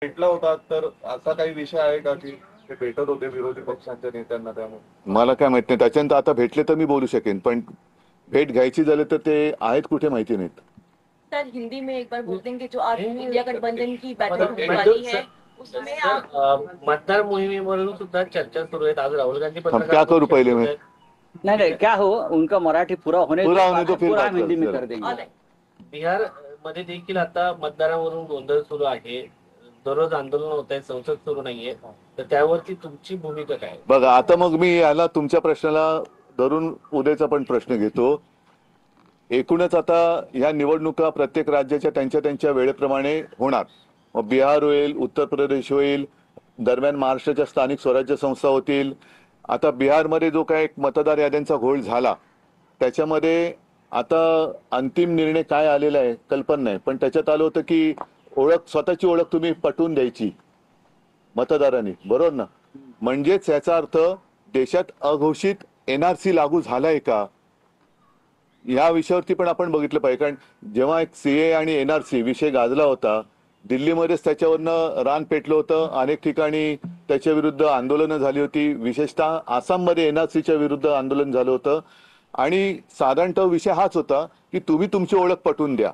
भेटला होता तर असा काही विषय आहे का की ते भेटत होते विरोधी पक्षांच्या नेत्यांना? त्यामुळे मला काय माहित नाही, त्याच्यानंतर आता भेटले तर मी बोलू शकेन, पण भेट घ्यायची झाली तर ते आहेत कुठे माहिती नाहीत. सर हिंदी में एक बार बोल देंगे जो आज इंडिया गठबंधन की बैठक होने वाली है उसमें आप मतदार मोहिमेवरून सुद्धा चर्चा सुरू आहेत। आज राहुल गांधी हम क्या करूं पहले मैं? नहीं नहीं क्या हो, उनका मराठी पूरा होने पूरा होने दो, फिर पूरा बात हम हिंदी में करते कर देंगे। बिहार मध्ये देखील आता मतदारावरून गोंधळ सुरू आहे। दररोज आंदोलन होत आहे, संसद सुरू नाहीये, तर त्यावरती तुमची भूमिका काय? बघा, आता मग मी याला तुमच्या प्रश्नाला धरून उद्याचा पण प्रश्न घेतो। एकूणच आता या निवडणुका प्रत्येक राज्याच्या त्यांच्या त्यांच्या वेळेप्रमाणे होणार। मग बिहार होईल, उत्तर प्रदेश होईल, दरम्यान महाराष्ट्राच्या स्थानिक स्वराज्य संस्था होतील। आता बिहारमध्ये जो काय एक मतदार याद्यांचा घोळ झाला त्याच्यामध्ये आता अंतिम निर्णय काय आलेला आहे कल्पना नाही, पण त्याच्यात आलं होतं की स्वतःची ओळख तुम्ही पटवून द्यायची मतदारांनी, बरोबर ना? म्हणजेच याचा अर्थ देशात अघोषित एनआरसी लागू झालाय का या विषयावरती पण आपण बघितलं पाहिजे। कारण जेव्हा एक सीए आणि एनआरसी विषय गाजला होता, दिल्लीमध्येच त्याच्यावरनं रान पेटलं होतं, अनेक ठिकाणी त्याच्या विरुद्ध आंदोलनं झाली होती, विशेषतः आसाममध्ये एनआरसीच्या विरुद्ध आंदोलन झालं होतं। आणि साधारणतः विषय हाच होता की तुम्ही तुमची ओळख पटवून द्या।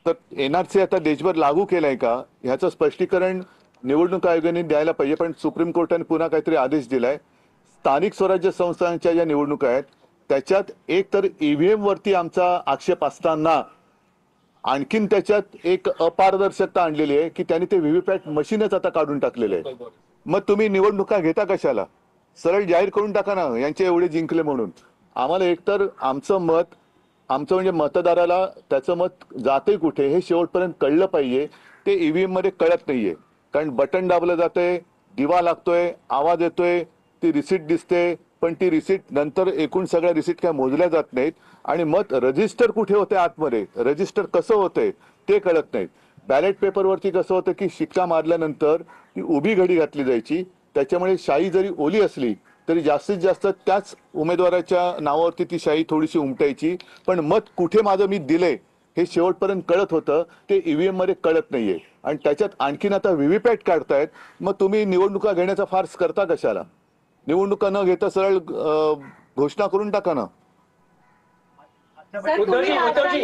तर एनआरसी आता देशभर लागू केलाय का ह्याचं स्पष्टीकरण निवडणूक आयोगाने द्यायला पाहिजे, पण सुप्रीम कोर्टाने पुन्हा काहीतरी आदेश दिलाय। स्थानिक स्वराज्य संस्थांच्या ज्या निवडणुका आहेत त्याच्यात एक तर ईव्हीएम वरती आमचा आक्षेप असताना आणखीन त्याच्यात एक अपारदर्शकता आणलेली आहे की त्यांनी ते व्हीव्हीपॅट मशीनच आता काढून टाकलेले आहे। मग तुम्ही निवडणुका घेता कशाला? सरळ जाहीर करून टाका ना यांचे एवढे जिंकले म्हणून। आम्हाला एकतर आमचं म्हणजे मतदाराला त्याचं मत जाते कुठे हे शेवटपर्यंत कळलं पाहिजे। ते ईव्हीएम मध्ये कळत नाहीये, कारण बटन दाबलं जातंय, दिवा लागतोय, आवाज येतोय, ती रिसीट दिसते, पण ती रिसीट नंतर एकूण सगळ्या रिसीट काय मोजल्या जात नाहीत। आणि मत रजिस्टर कुठे होते आतमध्ये, रजिस्टर कसं होतंय ते कळत नाहीत। बॅलेट पेपरवरती कसं होतं की शिक्का मारल्यानंतर ती उभी घडी घातली जायची, त्याच्यामुळे शाई जरी ओली असली तरी जास्तीत जास्त त्याच उमेदवाराच्या नावावरती ती शाई थोडीशी उमटायची, पण मत कुठे माझं मी दिलंय हे शेवटपर्यंत कळत होतं, ते ईव्हीएम मध्ये कळत नाहीये। आणि त्याच्यात आणखीन आता व्हीव्हीपॅट काढतायत, मग तुम्ही निवडणुका घेण्याचा फार्स करता कशाला? निवडणुका न घेता सरळ घोषणा करून टाका ना। सर तुम्ही